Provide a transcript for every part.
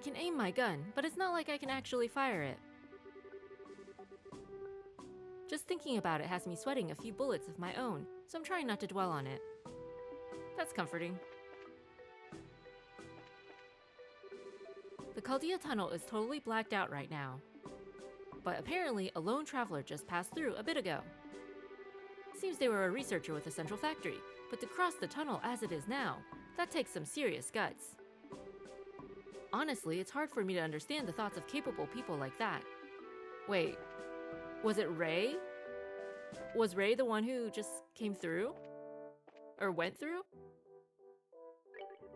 can aim my gun, but it's not like I can actually fire it. Just thinking about it has me sweating a few bullets of my own, so I'm trying not to dwell on it. That's comforting. The Chaldea tunnel is totally blacked out right now. But apparently, a lone traveler just passed through a bit ago. Seems they were a researcher with a central factory, but to cross the tunnel as it is now, that takes some serious guts. Honestly, it's hard for me to understand the thoughts of capable people like that. Wait, was it Ray? Was Ray the one who just came through? Or went through?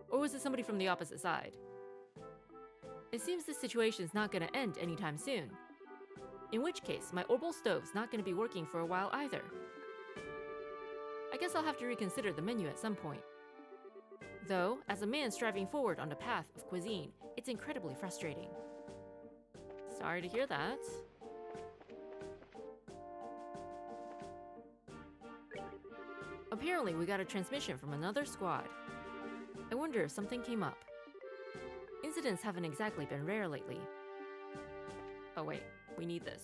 Or was it somebody from the opposite side? It seems this situation's not gonna end anytime soon. In which case, my orbital stove's not gonna be working for a while either. I guess I'll have to reconsider the menu at some point. Though, as a man striving forward on the path of cuisine, it's incredibly frustrating. Sorry to hear that. Apparently, we got a transmission from another squad. I wonder if something came up. Incidents haven't exactly been rare lately. Oh wait, we need this.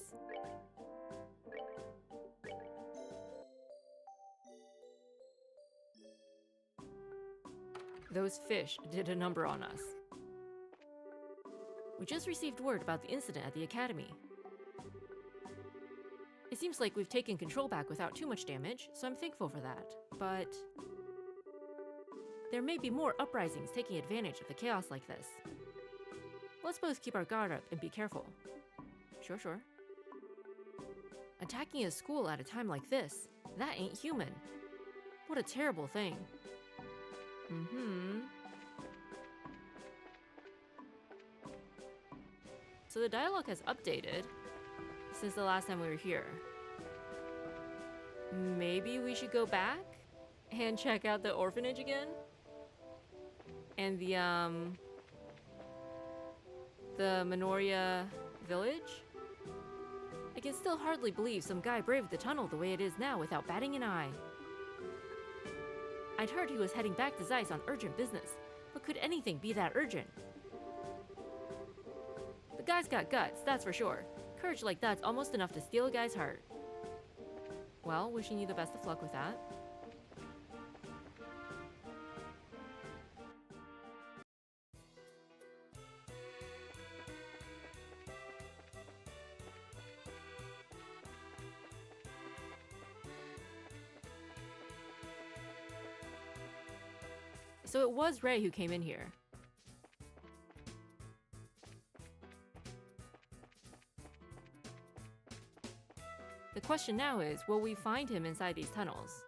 Those fish did a number on us. We just received word about the incident at the academy. It seems like we've taken control back without too much damage, so I'm thankful for that. But there may be more uprisings taking advantage of the chaos like this. Let's both keep our guard up and be careful. Sure. Attacking a school at a time like this, that ain't human. What a terrible thing. So the dialogue has updated since the last time we were here. Maybe we should go back and check out the orphanage again? And the Minoria village? I can still hardly believe some guy braved the tunnel the way it is now without batting an eye. I'd heard he was heading back to Zeiss on urgent business, but could anything be that urgent? The guy's got guts, that's for sure. Courage like that's almost enough to steal a guy's heart. Well, wishing you the best of luck with that. So it was Ray who came in here. The question now is, will we find him inside these tunnels?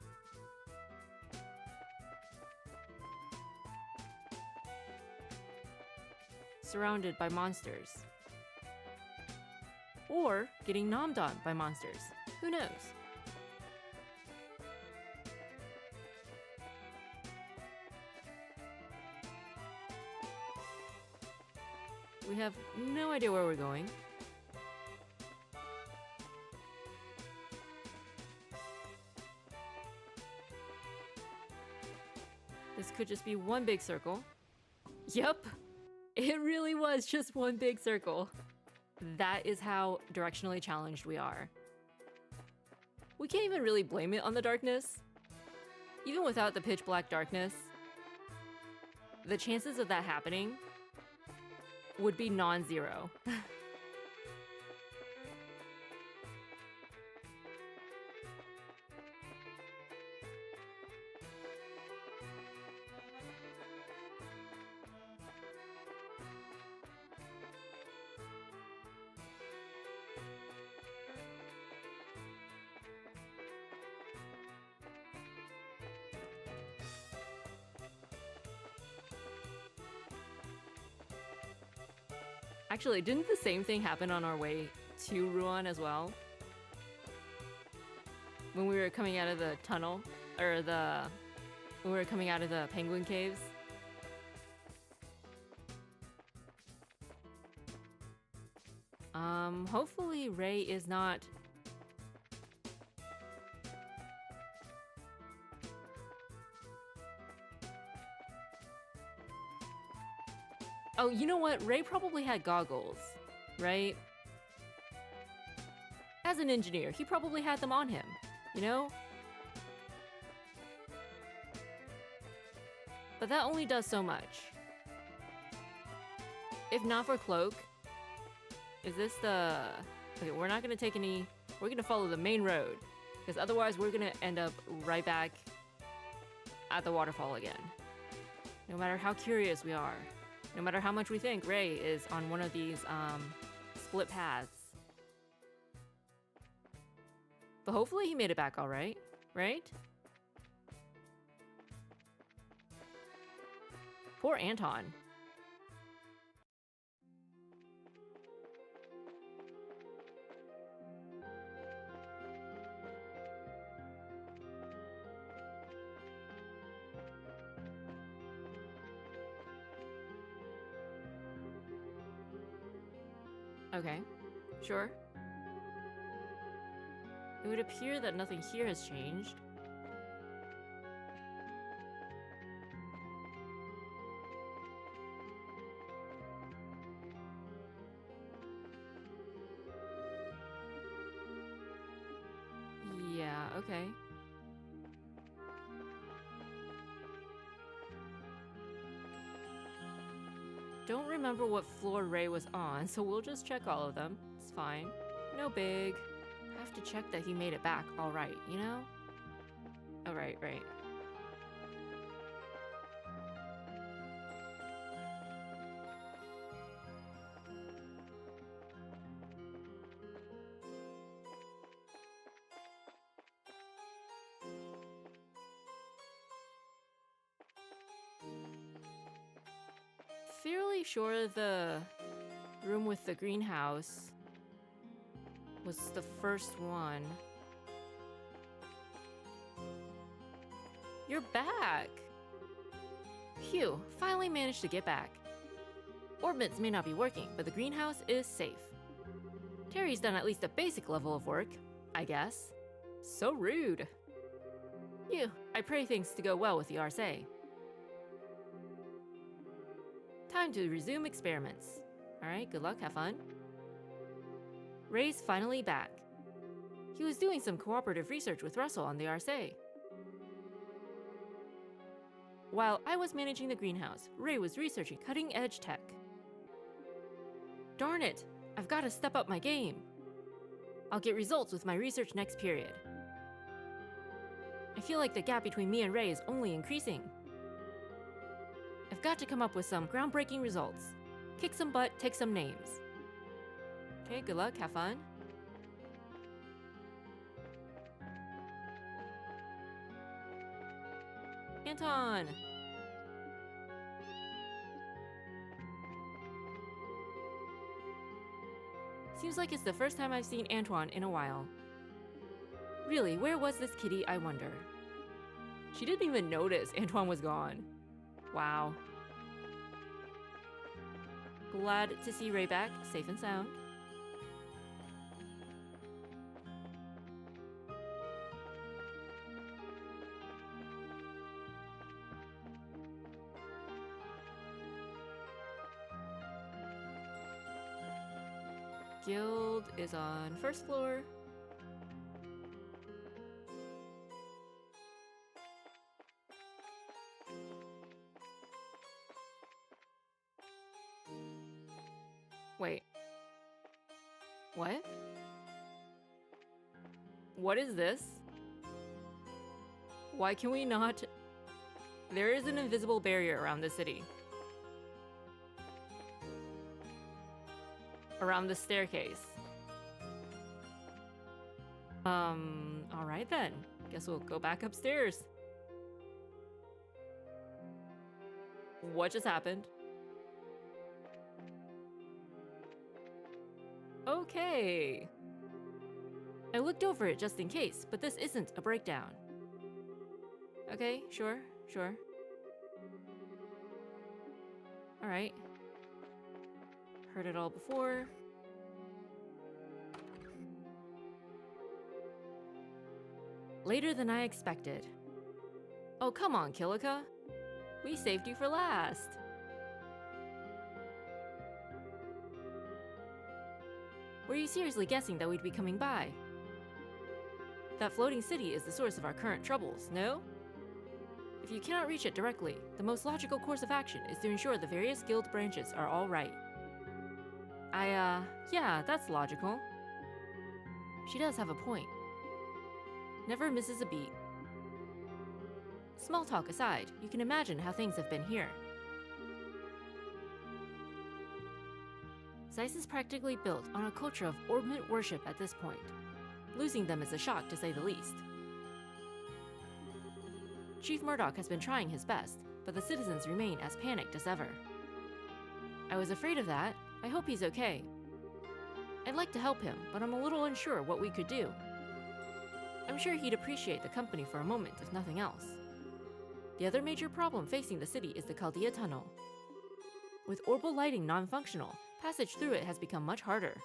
Surrounded by monsters. Or getting nommed on by monsters. Who knows? We have no idea where we're going. This could just be one big circle. Yep, it really was just one big circle. That is how directionally challenged we are. We can't even really blame it on the darkness. Even without the pitch black darkness, the chances of that happening would be non-zero. Actually, didn't the same thing happen on our way to Ruan as well? When we were coming out of the tunnel, or when we were coming out of the penguin caves? Hopefully Ray is not... Oh, you know what? Ray probably had goggles, right? As an engineer, he probably had them on him, you know? But that only does so much. If not for Cloak, is this the... Okay, we're not gonna take any... We're gonna follow the main road, because otherwise we're gonna end up right back at the waterfall again. No matter how curious we are, no matter how much we think Ray is on one of these split paths. But hopefully he made it back all right, right? Poor Anton. Okay, sure. It would appear that nothing here has changed. Yeah, okay. Don't remember what floor Ray was on, so we'll just check all of them. It's fine. No big. Have to check that he made it back all right, you know? Oh, right. Fairly sure the room with the greenhouse was the first one. You're back! Phew, finally managed to get back. Orbits may not be working, but the greenhouse is safe. Terry's done at least a basic level of work, I guess. So rude. Phew, I pray things to go well with the RSA. Time to resume experiments. Alright, good luck, have fun. Ray's finally back. He was doing some cooperative research with Russell on the RSA. While I was managing the greenhouse, Ray was researching cutting-edge tech. Darn it! I've got to step up my game. I'll get results with my research next period. I feel like the gap between me and Ray is only increasing. I've got to come up with some groundbreaking results. Kick some butt, take some names. Okay, good luck, have fun. Anton! Seems like it's the first time I've seen Antoine in a while. Really, where was this kitty, I wonder? She didn't even notice Antoine was gone. Wow. Glad to see Ray back, safe and sound. Guild is on first floor. Wait. What? What is this? Why can we not... There is an invisible barrier around the city. Around the staircase. Alright then. Guess we'll go back upstairs. What just happened? Okay. I looked over it just in case, but this isn't a breakdown. Okay, sure. Alright. Heard it all before. Later than I expected. Oh, come on, Kilika. We saved you for last. Were you seriously guessing that we'd be coming by? That floating city is the source of our current troubles, no? If you cannot reach it directly, the most logical course of action is to ensure the various guild branches are all right. Yeah, that's logical. She does have a point. Never misses a beat. Small talk aside, you can imagine how things have been here. Zeiss is practically built on a culture of ornament worship at this point. Losing them is a shock to say the least. Chief Murdoch has been trying his best, but the citizens remain as panicked as ever. I was afraid of that. I hope he's okay. I'd like to help him, but I'm a little unsure what we could do. I'm sure he'd appreciate the company for a moment, if nothing else. The other major problem facing the city is the Chaldea Tunnel. With orbital lighting non-functional, passage through it has become much harder.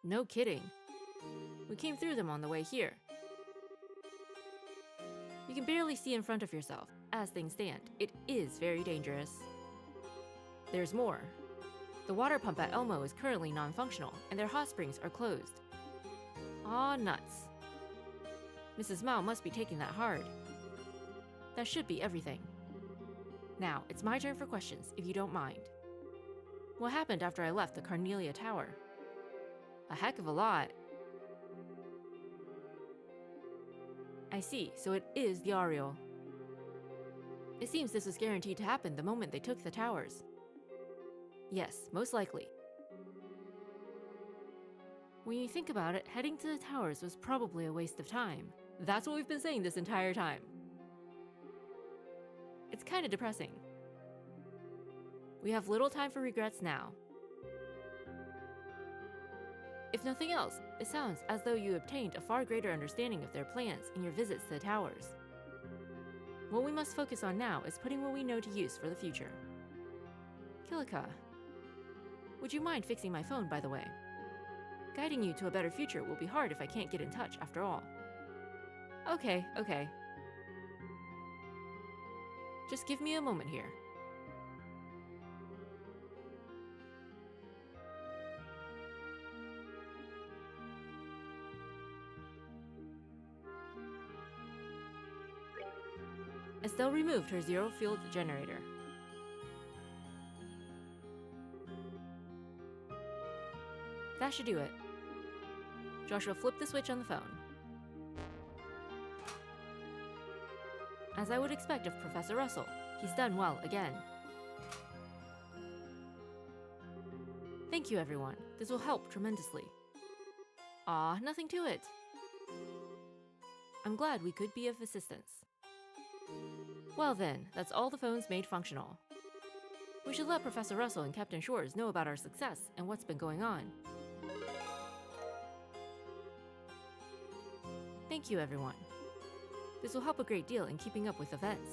No kidding. We came through them on the way here. You can barely see in front of yourself. As things stand, it is very dangerous. There's more. The water pump at Elmo is currently non-functional, and their hot springs are closed. Aw, nuts. Mrs. Mao must be taking that hard. That should be everything. Now, it's my turn for questions, if you don't mind. What happened after I left the Carnelia Tower? A heck of a lot. I see, so it is the Ariel. It seems this was guaranteed to happen the moment they took the towers. Yes, most likely. When you think about it, heading to the towers was probably a waste of time. That's what we've been saying this entire time. It's kinda depressing. We have little time for regrets now. If nothing else, it sounds as though you obtained a far greater understanding of their plans in your visits to the towers. What we must focus on now is putting what we know to use for the future. Kilika, would you mind fixing my phone, by the way? Guiding you to a better future will be hard if I can't get in touch after all. Okay. Just give me a moment here. Estelle removed her zero-field generator. That should do it. Joshua flipped the switch on the phone. As I would expect of Professor Russell, he's done well again. Thank you, everyone. This will help tremendously. Aw, nothing to it. I'm glad we could be of assistance. Well then, that's all the phones made functional. We should let Professor Russell and Captain Shores know about our success and what's been going on. Thank you, everyone. This will help a great deal in keeping up with events.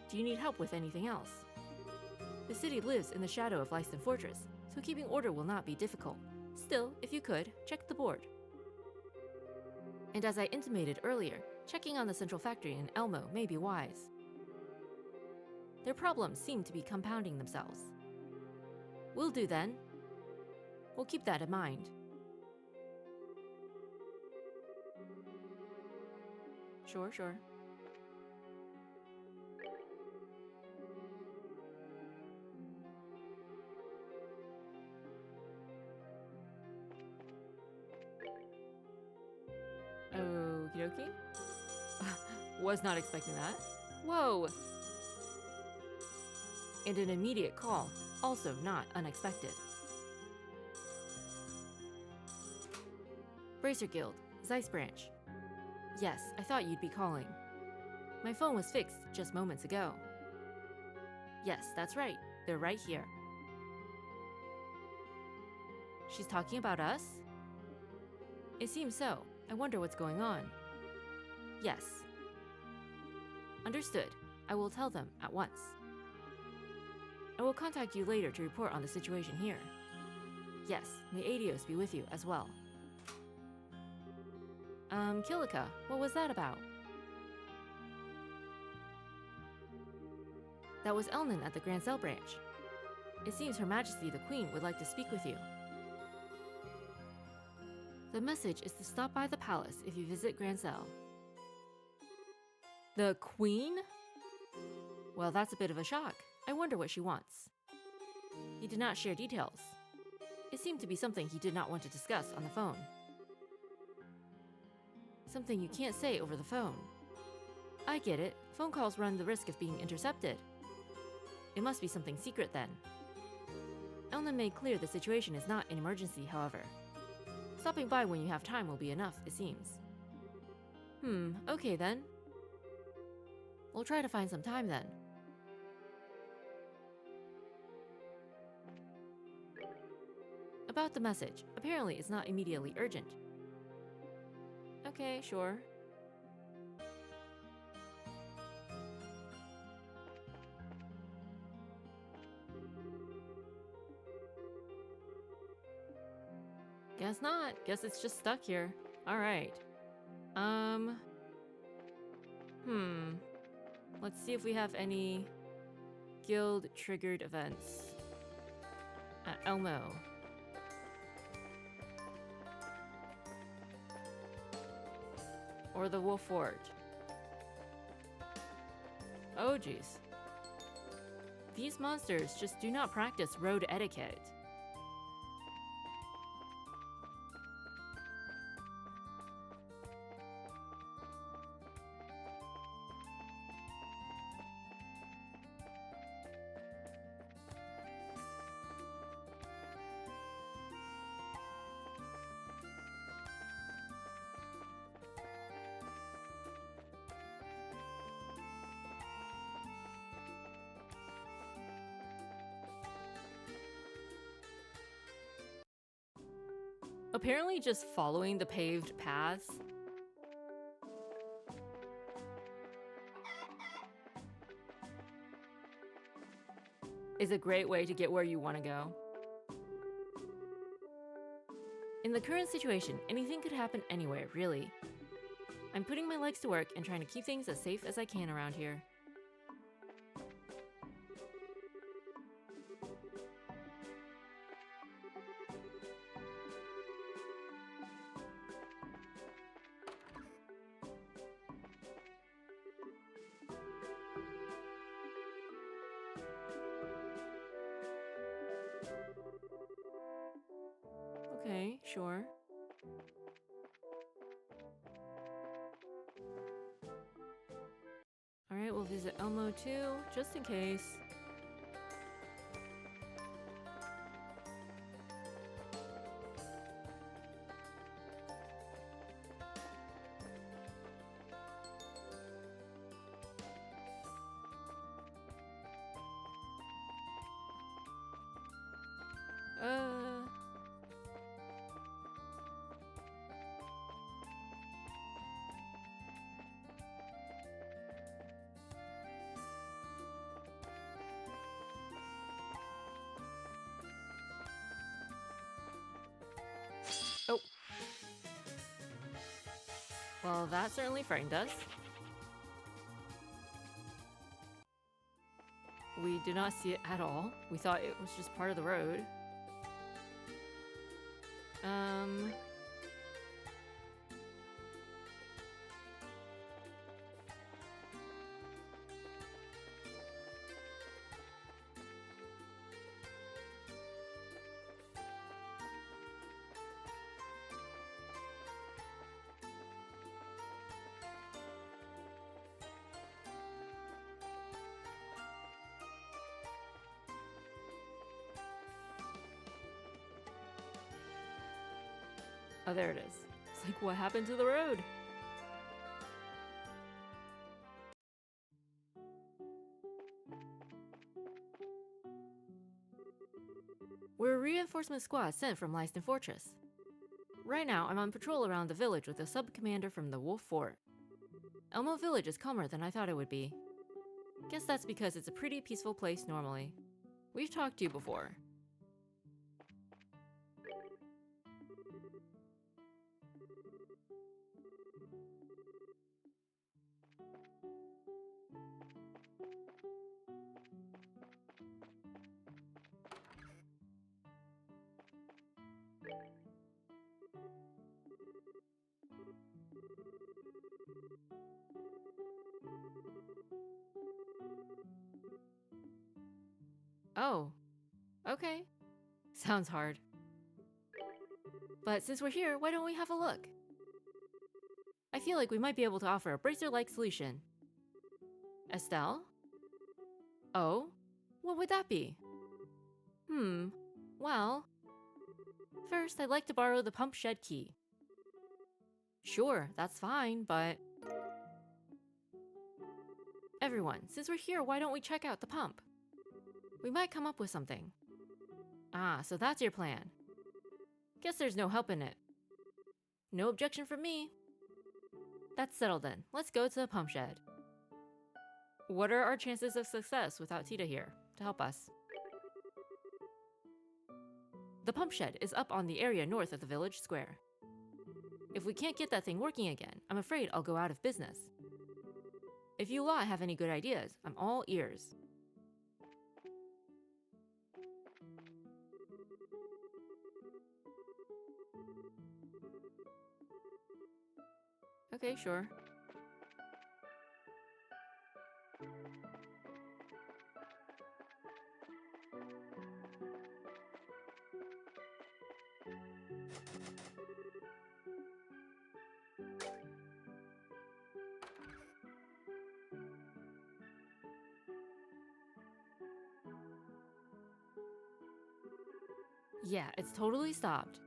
Do you need help with anything else? The city lives in the shadow of Leiston Fortress, so keeping order will not be difficult. Still, if you could, check the board. And as I intimated earlier, checking on the central factory in Elmo may be wise. Their problems seem to be compounding themselves. Will do then. We'll keep that in mind. Sure. Okie dokie. Was not expecting that. Whoa! And an immediate call, also not unexpected. Bracer Guild, Zeiss Branch. Yes, I thought you'd be calling. My phone was fixed just moments ago. Yes, that's right. They're right here. She's talking about us? It seems so. I wonder what's going on. Yes. Understood. I will tell them at once. I will contact you later to report on the situation here. Yes, may Adios be with you as well. Kilika, what was that about? That was Elnan at the Grand Cell Branch. It seems Her Majesty the Queen would like to speak with you. The message is to stop by the palace if you visit Grand Cell. The Queen? Well, that's a bit of a shock. I wonder what she wants. He did not share details. It seemed to be something he did not want to discuss on the phone. Something you can't say over the phone. I get it. Phone calls run the risk of being intercepted. It must be something secret then. Elmo made clear the situation is not an emergency, however. Stopping by when you have time will be enough, it seems. Okay then. We'll try to find some time then. About the message, apparently it's not immediately urgent. Okay, sure. Guess not. Guess it's just stuck here. Alright. Let's see if we have any guild-triggered events. Elmo. Or the Wolf Fort. Oh jeez. These monsters just do not practice road etiquette. Apparently just following the paved paths is a great way to get where you want to go. In the current situation, anything could happen anywhere, really. I'm putting my legs to work and trying to keep things as safe as I can around here. Okay, sure. Alright, we'll visit Elmo too, just in case. Oh. Well, that certainly frightened us. We did not see it at all. We thought it was just part of the road. Oh, there it is. It's like, what happened to the road? We're a reinforcement squad sent from Leiston Fortress. Right now, I'm on patrol around the village with a sub-commander from the Wolf Fort. Elmo Village is calmer than I thought it would be. Guess that's because it's a pretty peaceful place normally. We've talked to you before. Oh, okay. Sounds hard. But since we're here, why don't we have a look? I feel like we might be able to offer a bracer-like solution. Estelle? Oh? What would that be? Well... First, I'd like to borrow the pump shed key. Sure, that's fine, but... Everyone, since we're here, why don't we check out the pump? We might come up with something. Ah, so that's your plan. Guess there's no help in it. No objection from me. That's settled then. Let's go to the pump shed. What are our chances of success without Tita here to help us? The pump shed is up on the area north of the village square. If we can't get that thing working again, I'm afraid I'll go out of business. If you lot have any good ideas, I'm all ears. Okay, sure. Yeah, it's totally stopped.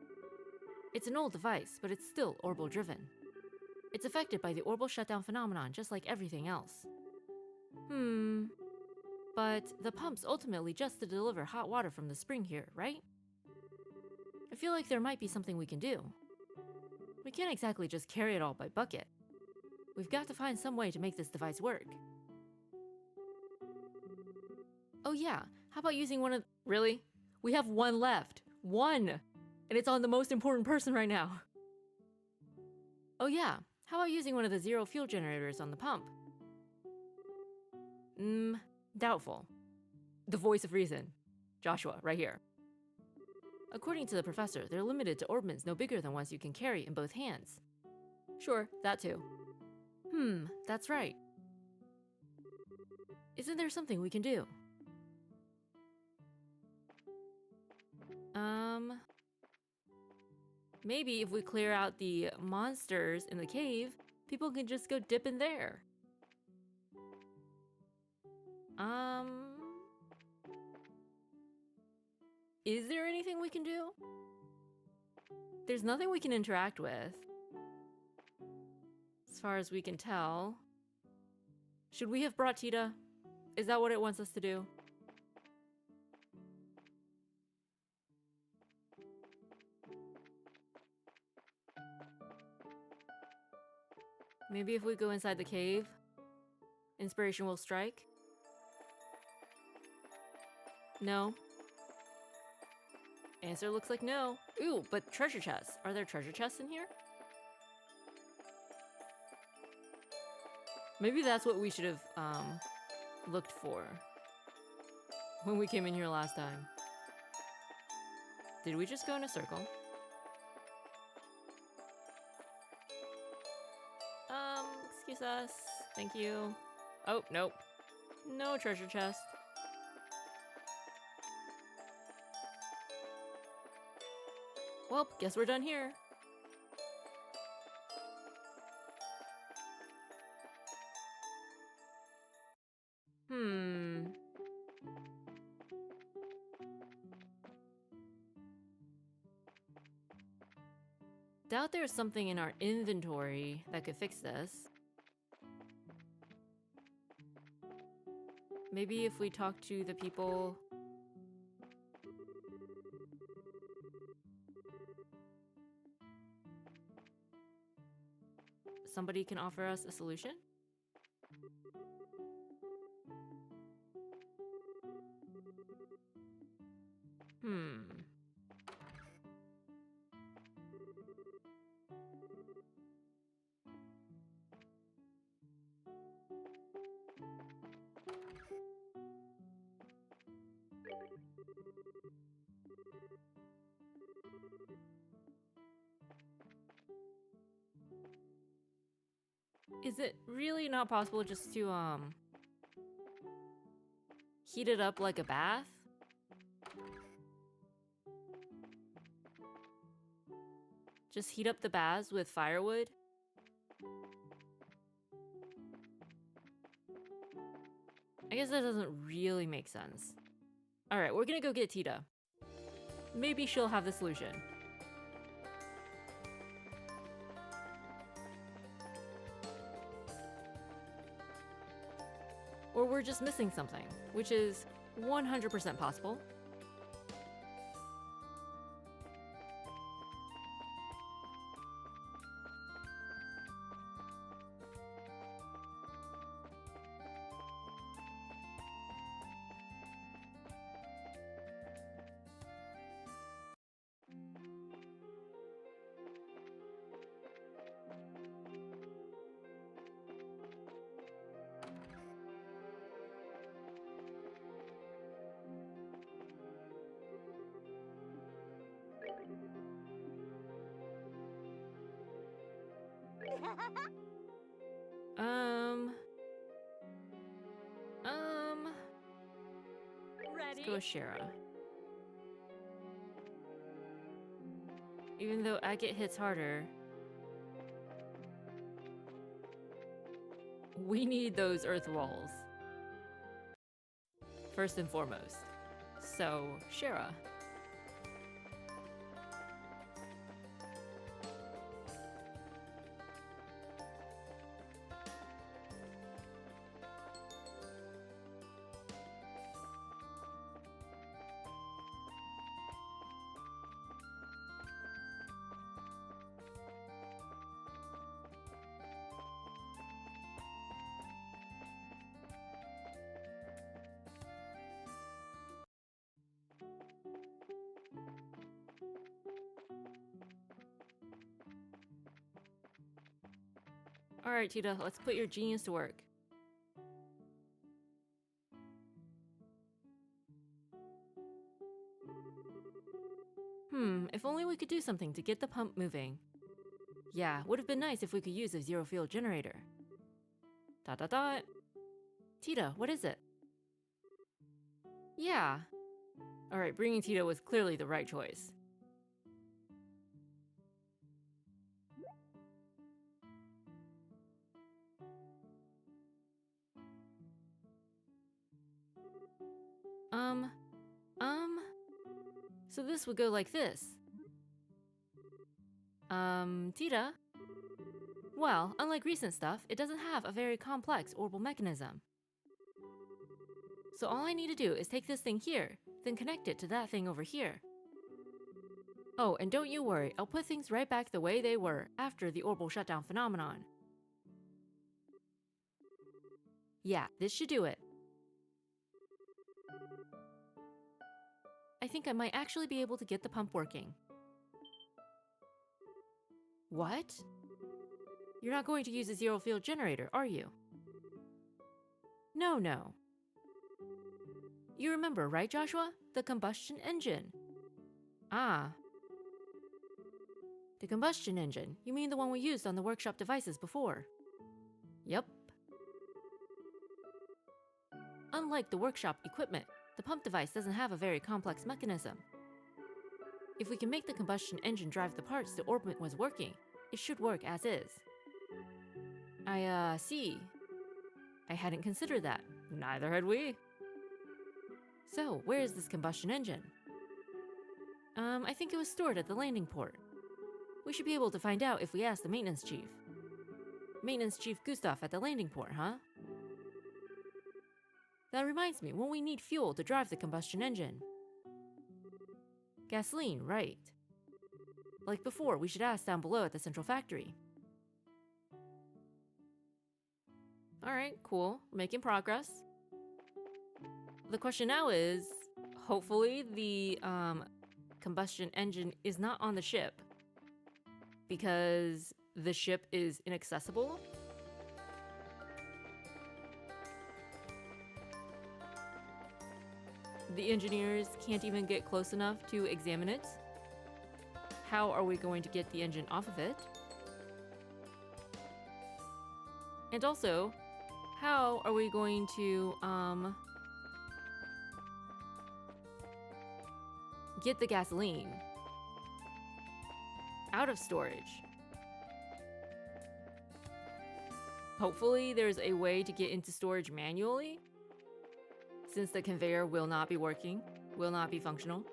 It's an old device, but it's still orbital driven. It's affected by the orbital shutdown phenomenon just like everything else. But the pump's ultimately just to deliver hot water from the spring here, right? I feel like there might be something we can do. We can't exactly just carry it all by bucket. We've got to find some way to make this device work. Oh yeah, how about using one of... Really? We have one left. One! And it's on the most important person right now. Oh yeah, how about using one of the zero fuel generators on the pump? Doubtful. The voice of reason. Joshua, right here. According to the professor, they're limited to orbments no bigger than ones you can carry in both hands. Sure, that too. That's right. Isn't there something we can do? Maybe if we clear out the monsters in the cave, people can just go dip in there. Is there anything we can do? There's nothing we can interact with, as far as we can tell. Should we have brought Tita? Is that what it wants us to do? Maybe if we go inside the cave, inspiration will strike? No. Answer looks like no. Ooh, but treasure chests. Are there treasure chests in here? Maybe that's what we should have looked for when we came in here last time. Did we just go in a circle? Excuse us. Thank you. Oh, nope. No treasure chest. Well, guess we're done here. Doubt there's something in our inventory that could fix this. Maybe if we talk to the people... Somebody can offer us a solution? Is it really not possible just to, heat it up like a bath? Just heat up the baths with firewood? I guess that doesn't really make sense. Alright, we're gonna go get Tita. Maybe she'll have the solution. Or we're just missing something, which is 100% possible. Let's go with Shara. Even though Agate hits harder, we need those earth walls. First and foremost. So, Shara. Alright, Tita, let's put your genius to work. If only we could do something to get the pump moving. Yeah, would have been nice if we could use a zero fuel generator. Dot dot dot. Tita, what is it? Yeah. Alright, bringing Tita was clearly the right choice. So this would go like this. Tita? Well, unlike recent stuff, it doesn't have a very complex orbital mechanism. So all I need to do is take this thing here, then connect it to that thing over here. Oh, and don't you worry, I'll put things right back the way they were after the orbital shutdown phenomenon. Yeah, this should do it. I think I might actually be able to get the pump working. What? You're not going to use a zero field generator, are you? No. You remember, right, Joshua? The combustion engine. Ah. The combustion engine? You mean the one we used on the workshop devices before? Yep. Unlike the workshop equipment, the pump device doesn't have a very complex mechanism. If we can make the combustion engine drive the parts the orbit was working, it should work as is. I see. I hadn't considered that. Neither had we. So, where is this combustion engine? I think it was stored at the landing port. We should be able to find out if we ask the maintenance chief. Maintenance Chief Gustav at the landing port, huh? That reminds me, when we need fuel to drive the combustion engine. Gasoline, right. Like before, we should ask down below at the central factory. Alright, cool. We're making progress. The question now is, hopefully the combustion engine is not on the ship. Because the ship is inaccessible. The engineers can't even get close enough to examine it. How are we going to get the engine off of it? And also, how are we going to get the gasoline? out of storage. Hopefully there's a way to get into storage manually, since the conveyor will not be working, will not be functional.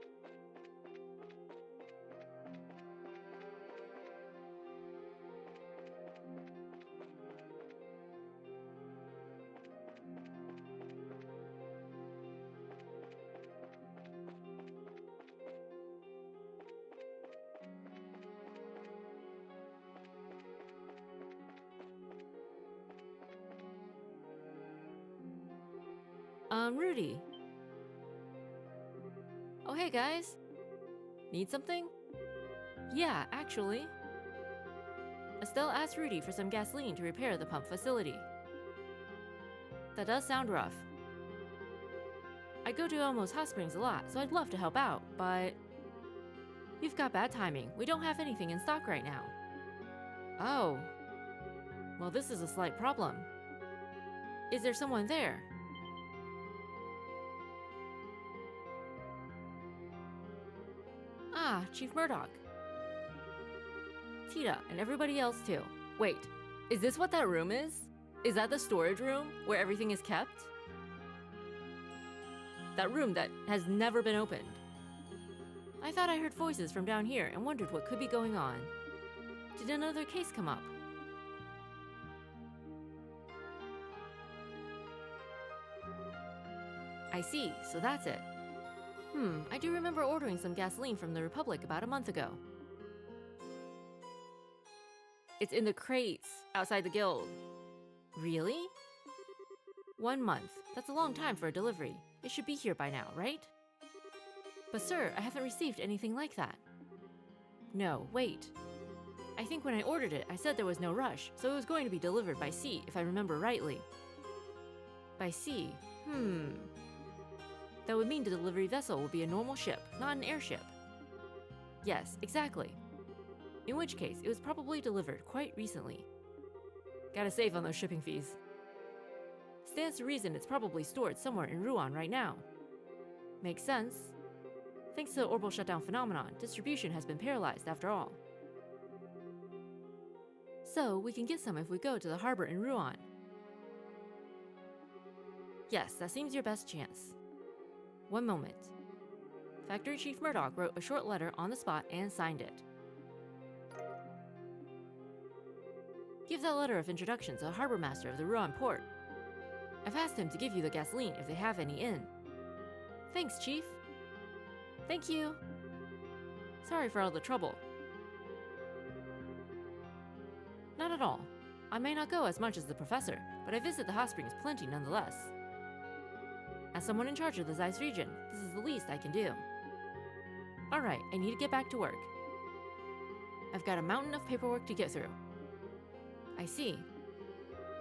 Rudy. Oh, hey guys. Need something? Yeah, actually. Estelle asked Rudy for some gasoline to repair the pump facility. That does sound rough. I go to Elmo's hot springs a lot, so I'd love to help out, but... You've got bad timing. We don't have anything in stock right now. Oh. Well, this is a slight problem. Is there someone there? Ah, Chief Murdoch. Tita, and everybody else too. Wait, is this what that room is? Is that the storage room where everything is kept? That room that has never been opened. I thought I heard voices from down here and wondered what could be going on. Did another case come up? I see, so that's it. I do remember ordering some gasoline from the Republic about a month ago. It's in the crates outside the guild. Really? 1 month. That's a long time for a delivery. It should be here by now, right? But sir, I haven't received anything like that. No, wait. I think when I ordered it, I said there was no rush, so it was going to be delivered by sea, if I remember rightly. By sea? That would mean the delivery vessel will be a normal ship, not an airship. Yes, exactly. In which case, it was probably delivered quite recently. Gotta save on those shipping fees. Stands to reason it's probably stored somewhere in Rouen right now. Makes sense. Thanks to the orbital shutdown phenomenon, distribution has been paralyzed after all. So, we can get some if we go to the harbor in Rouen. Yes, that seems your best chance. 1 moment. Factory Chief Murdoch wrote a short letter on the spot and signed it. Give that letter of introduction to the harbor master of the Rouen port. I've asked him to give you the gasoline if they have any in. Thanks, Chief. Thank you. Sorry for all the trouble. Not at all. I may not go as much as the professor, but I visit the hot springs plenty nonetheless. As someone in charge of the Zeiss region, this is the least I can do. Alright, I need to get back to work. I've got a mountain of paperwork to get through. I see.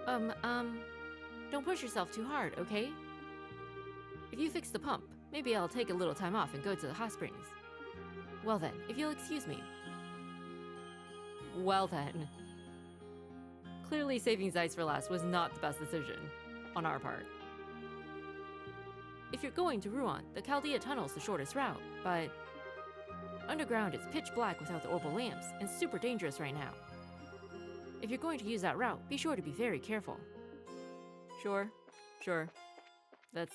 Don't push yourself too hard, okay? If you fix the pump, maybe I'll take a little time off and go to the hot springs. Well then, if you'll excuse me. Well then. Clearly saving Zeiss for last was not the best decision, on our part. If you're going to Rouen, the Chaldea Tunnel's the shortest route, but... Underground it's pitch black without the orbital lamps, and super dangerous right now. If you're going to use that route, be sure to be very careful. Sure. That's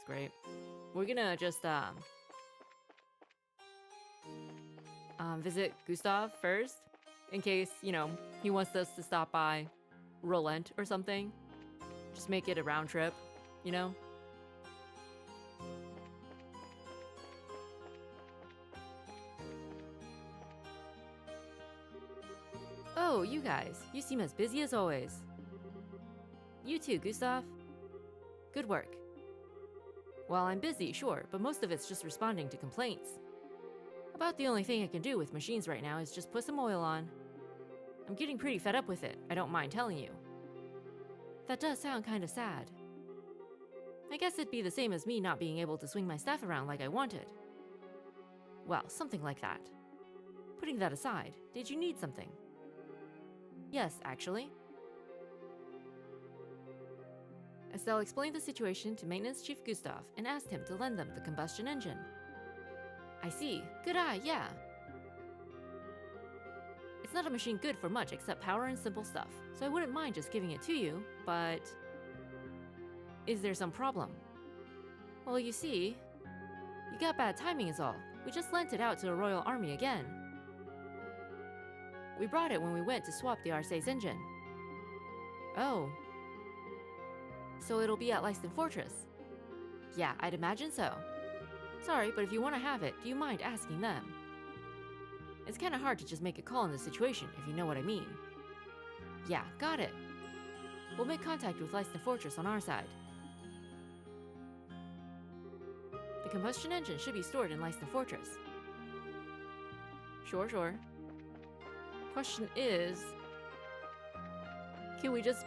great. We're gonna just, visit Gustav first, in case, he wants us to stop by Relent or something. Just make it a round trip, Oh, you guys. You seem as busy as always. You too, Gustav. Good work. Well, I'm busy, sure, but most of it's just responding to complaints. About the only thing I can do with machines right now is just put some oil on. I'm getting pretty fed up with it, I don't mind telling you. That does sound kind of sad. I guess it'd be the same as me not being able to swing my staff around like I wanted. Well, something like that. Putting that aside, did you need something? Yes, actually. Estelle explained the situation to Maintenance Chief Gustav and asked him to lend them the combustion engine. I see. Good eye, yeah. not a machine good for much except power and simple stuff, so I wouldn't mind just giving it to you, but... Is there some problem? Well, you see, you got bad timing is all. We just lent it out to the Royal Army again. We brought it when we went to swap the Arcee's engine. Oh. So it'll be at Lyston Fortress? Yeah, I'd imagine so. Sorry, but if you want to have it, do you mind asking them? It's kinda hard to just make a call in this situation, if you know what I mean. Yeah, got it. We'll make contact with Lyston Fortress on our side. The combustion engine should be stored in Lyston Fortress. Sure. Question is... Can we just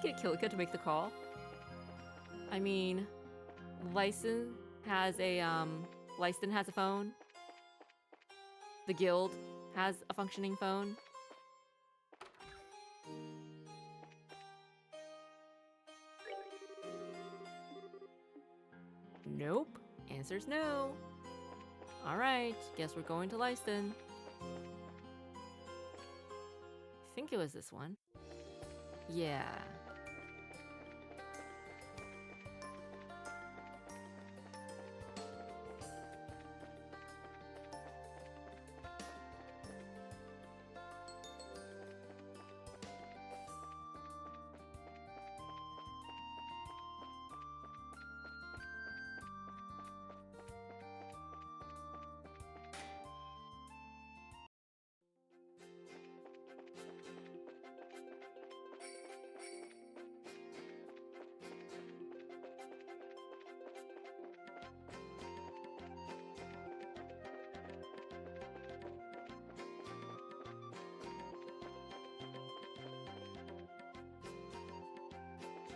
get Kilika to make the call? I mean... Lyston has a phone. The guild has a functioning phone. Nope. Answer's no. Alright, guess we're going to Lyston. I think it was this one. Yeah.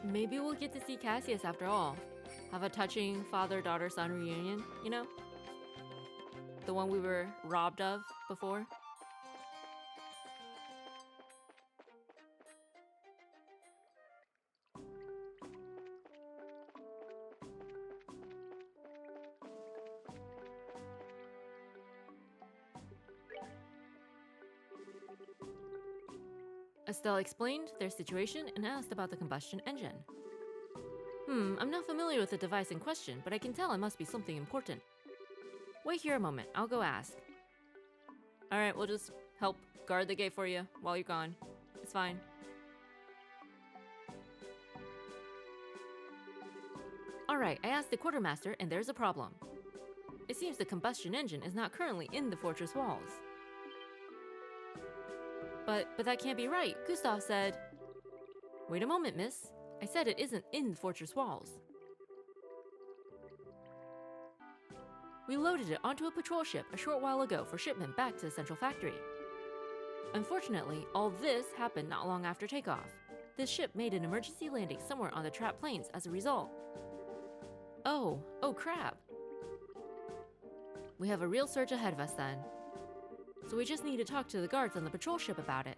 Maybe we'll get to see Cassius after all. Have a touching father-daughter-son reunion, you know? The one we were robbed of before. Estelle explained their situation and asked about the combustion engine. I'm not familiar with the device in question, but I can tell it must be something important. Wait here a moment, I'll go ask. Alright, we'll just help guard the gate for you while you're gone. It's fine. Alright, I asked the quartermaster and there's a problem. It seems the combustion engine is not currently in the fortress walls. But that can't be right. Gustav said... Wait a moment, miss. I said it isn't in the fortress walls. We loaded it onto a patrol ship a short while ago for shipment back to the central factory. Unfortunately, all this happened not long after takeoff. This ship made an emergency landing somewhere on the trapped plains as a result. Oh crap. We have a real surge ahead of us then. So we just need to talk to the guards on the patrol ship about it.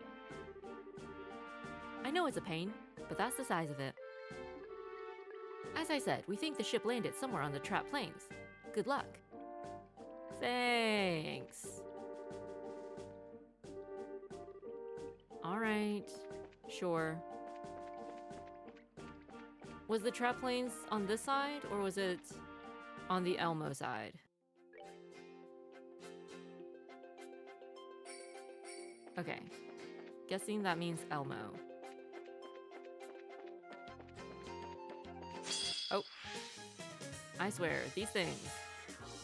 I know it's a pain, but that's the size of it. As I said, we think the ship landed somewhere on the trapped plains. Good luck. Thanks. Alright, sure. Was the trap planes on this side, or was it on the Elmo side? Okay, guessing that means Elmo. Oh, I swear, these things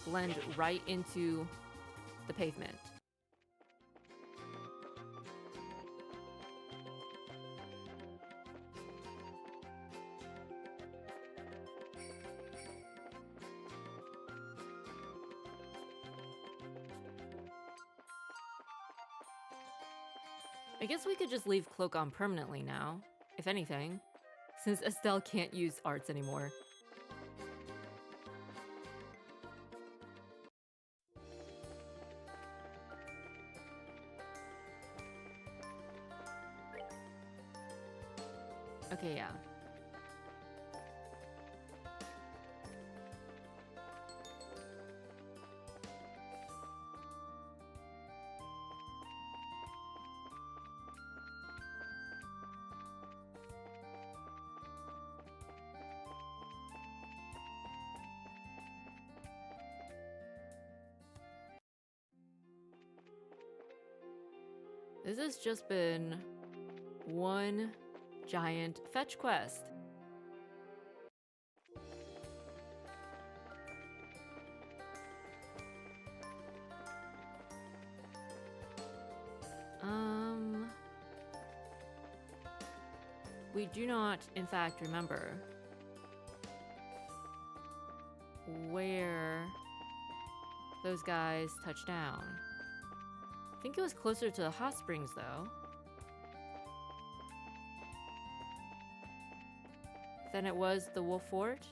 blend right into the pavement. I guess we could just leave Cloak on permanently now, if anything, since Estelle can't use arts anymore. Okay, yeah. This has just been one giant fetch quest. We do not, in fact, remember where those guys touched down. I think it was closer to the hot springs, though, than it was the Wolf Fort.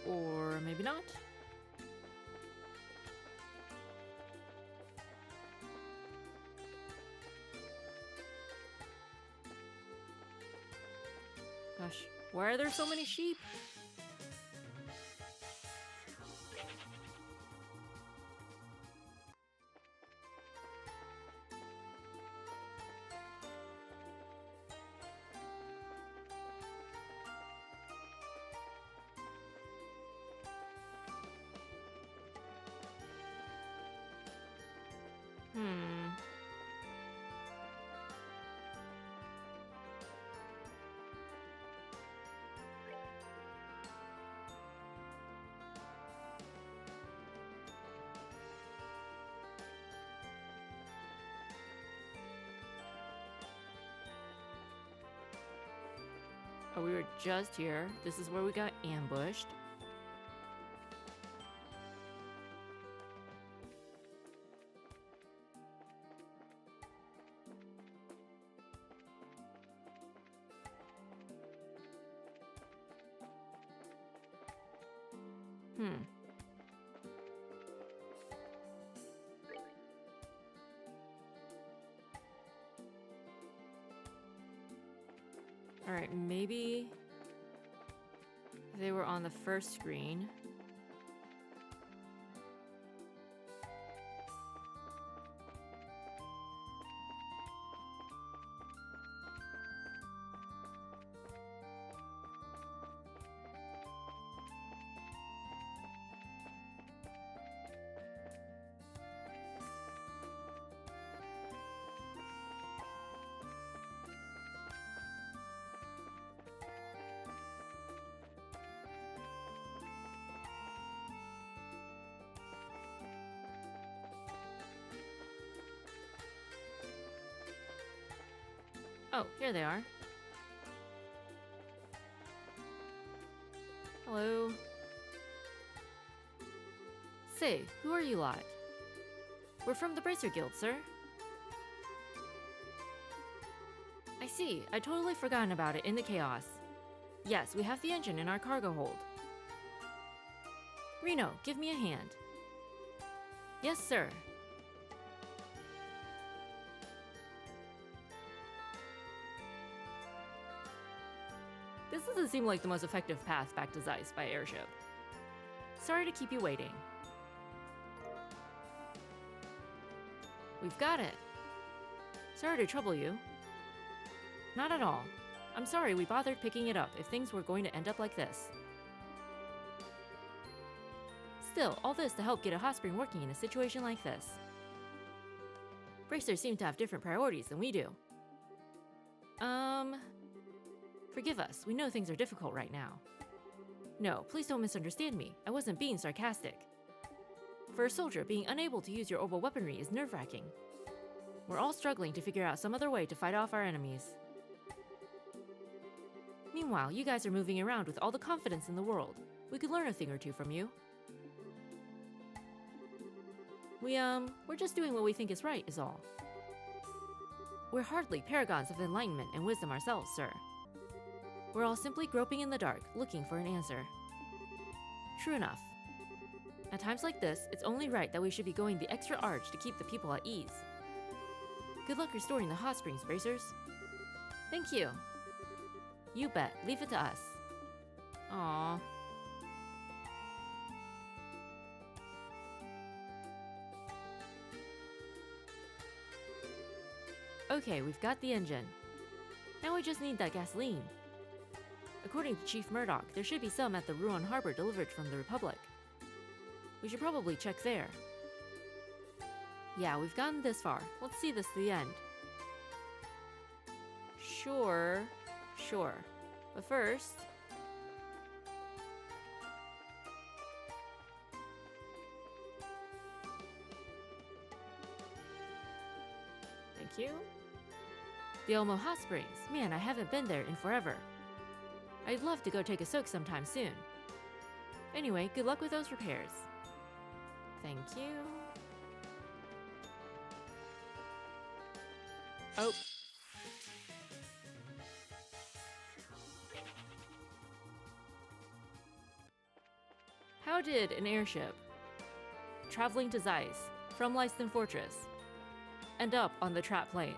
Or maybe not. Gosh, why are there so many sheep? Oh, we were just here. This is where we got ambushed. Alright, maybe they were on the first screen. Oh, here they are. Hello. Say, who are you lot? We're from the Bracer Guild, sir. I see. I totally forgotten about it in the chaos. Yes, we have the engine in our cargo hold. Reno, give me a hand. Yes, sir. This doesn't seem like the most effective path back to Zeiss by airship. Sorry to keep you waiting. We've got it. Sorry to trouble you. Not at all. I'm sorry we bothered picking it up if things were going to end up like this. Still, all this to help get a hot spring working in a situation like this. Bracers seem to have different priorities than we do. Forgive us, we know things are difficult right now. No, please don't misunderstand me. I wasn't being sarcastic. For a soldier, being unable to use your orbital weaponry is nerve-wracking. We're all struggling to figure out some other way to fight off our enemies. Meanwhile, you guys are moving around with all the confidence in the world. We could learn a thing or two from you. We're just doing what we think is right, is all. We're hardly paragons of enlightenment and wisdom ourselves, sir. We're all simply groping in the dark, looking for an answer. True enough. At times like this, it's only right that we should be going the extra arch to keep the people at ease. Good luck restoring the hot springs, Bracers. Thank you. You bet. Leave it to us. Aww. Okay, we've got the engine. Now we just need that gasoline. According to Chief Murdoch, there should be some at the Ruan Harbor delivered from the Republic. We should probably check there. Yeah, we've gotten this far. Let's see this to the end. Sure. But first... Thank you. The Elmo Hot Springs. Man, I haven't been there in forever. I'd love to go take a soak sometime soon. Anyway, good luck with those repairs. Thank you. Oh. How did an airship traveling to Zeiss from Leiston Fortress end up on the Trap Plains?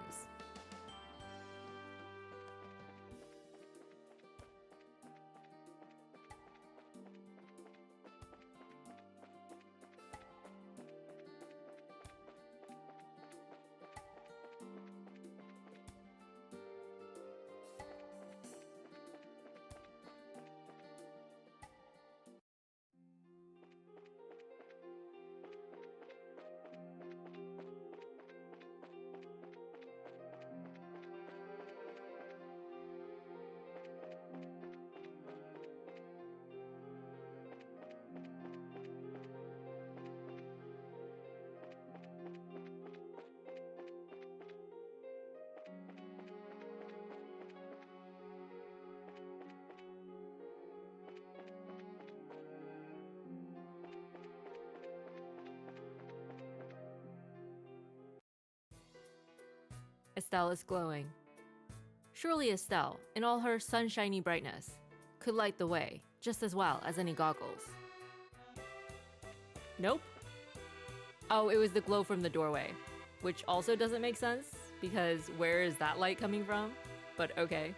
Estelle is glowing. Surely Estelle, in all her sunshiny brightness, could light the way just as well as any goggles. Nope. Oh, it was the glow from the doorway, which also doesn't make sense because where is that light coming from? But okay.